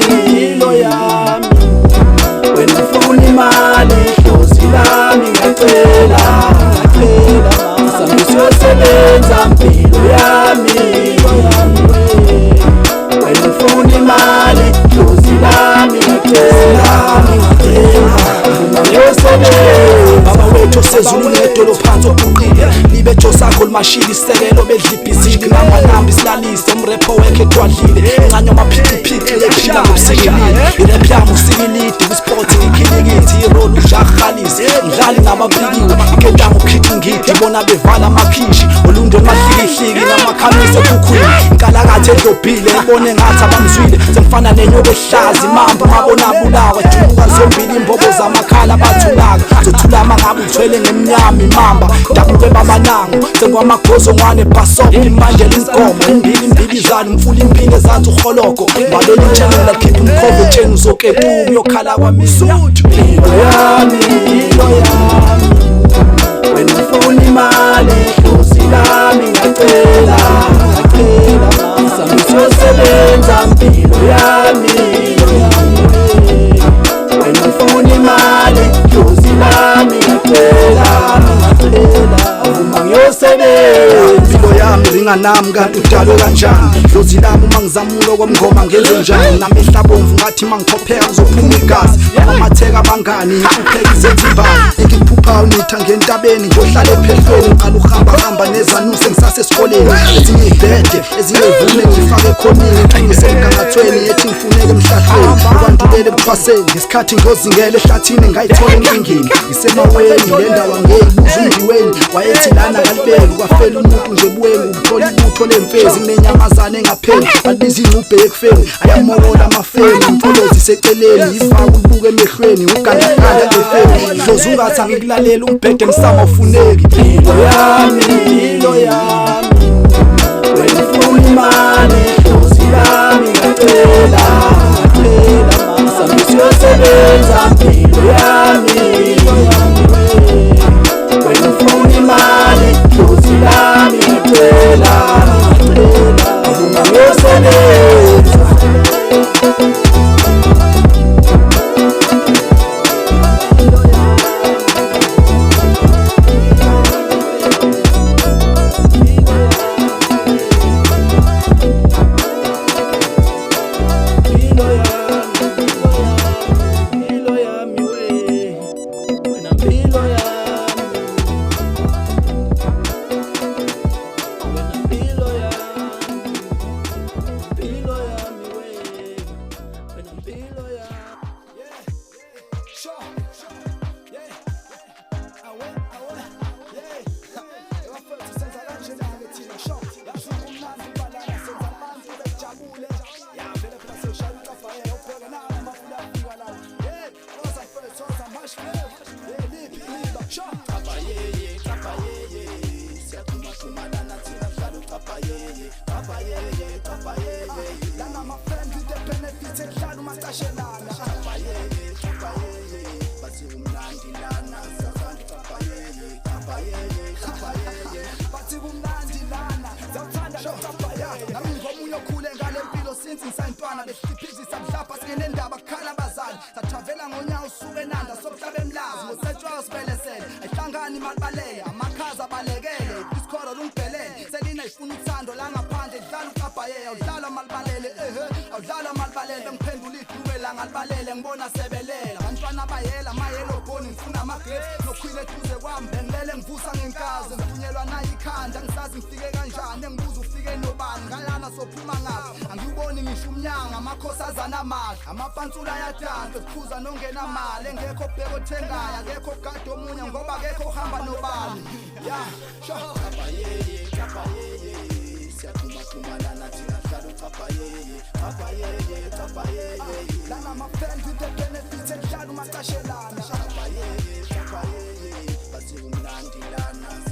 Impilo yami wena ufuna imali hlozi lami ngiyacela sami siyosebenza impilo yami wena ufuna imali hlozi lami ngiyacela baba wethu sezulu nedolo phansi obuqile libetho sakho limashili isekelo bedlibhizini namanamba isilalise umrepho wekhe edwadlile enqanya amaphiciphici ephila ngobusikelile irep yami usikilide kwisport ngikhilikiti iroli ujahalisi mdlali nababikiwe iketamo ukhiqa ngidi bona bevala amakhishi olunde mahlikihliki namakhamisa ekhukhwini inkalakathe edlobhile ibone ngathi abamzwile semfana nenyoka ehlazi mambo mabonabulawa jumuka zombili imbobo zamakhala bathulaka zothulama ngabe uthwele ngemnyama imamba dabuke babanango sengwamagozo ngwane bhasopo imandela inkomo imbili zani umfula impilo ezansi uholoko baleli njengola khipha umkhove tsheni uzoketu uyokhala kwamisuthu impilo yami wena ufuna imali hlozi lami ngiyacela sami siyosebenza impilo yami wena ufuna imali hlozi lami ngiyacela uma ngiyosebenza impilo yami ringanami kanti udalwe kanjani hlozi lami uma ngizamulo komngoma ngenze njani namehla bomvu ngathi mangichopheka kuzophuma igazi amatheka abangani upheka izethibani engiphuphayo nitha ngentabeni ngohlala ephehlweni ngiqala uhamba nezanuse ngisase esikoleni ezinye ibhede ezinye ivume ngifake ekhonini ngiqinise emgangathweni ethi ngifuneke emhlahlweni ukwandulele ebuthwaseni ngesikhathi ngiyozingela ehlathini ngayithola enkingeni ngisemaweni le ndawo ngeyibuza umndiweni wayethi lana kalibeli kwafela umuntu nje buweni ubuthola ibutho lemfezi kunenyamazane engapheli balibiza ingcubhe ekufeni ayamokola amafeni umtholozi seceleni ivaka ulibuka emehlweni ugandaganda efeni hlozi ungathi angikulalela umbhede msamo ufuneki impilo yami wena ufuna imali hlozi lami ngiyacela sami siyosebenza impilo yami wena ufuna imali hlozi lami ngiyacela uma ngiyosebenza Sayintwana besiphizisa mhlapha singene ndaba khala bazali satravela ngonyawo usuke nanda sokuhlaba emlazi ngosetshwa sibelesele ayihlangani malibalele amakhaza balekele isikhoro lungibhelele selina ifuna uthando la ngaphandle dlala uqabhaye awudlala malibalele awudlala malibalele ngiphendula idume la ngalibalele ngibona sebelela abantwana bayela mayelo boni ngifuna amagrade nokhwile duze kwami bengilele ngivusa ngenkazi ngivunyelwa nayi ikhanda ngisazi ngifike kanjani engibuza ufike nobani ngalana sophuma ngapi angiyuboni ngisho umnyanga amakhosazana amahle amapansula ayadansa ukuphuza nongena mali engekho bheka othengayo akekho gada omunye ngoba akekho uhamba nobani ya chapa yeye siyaphuma lana thina hlala chapa yeye lana ama-friends with the benefits ehlala umacashelana chapa yeye bathi umnandi lana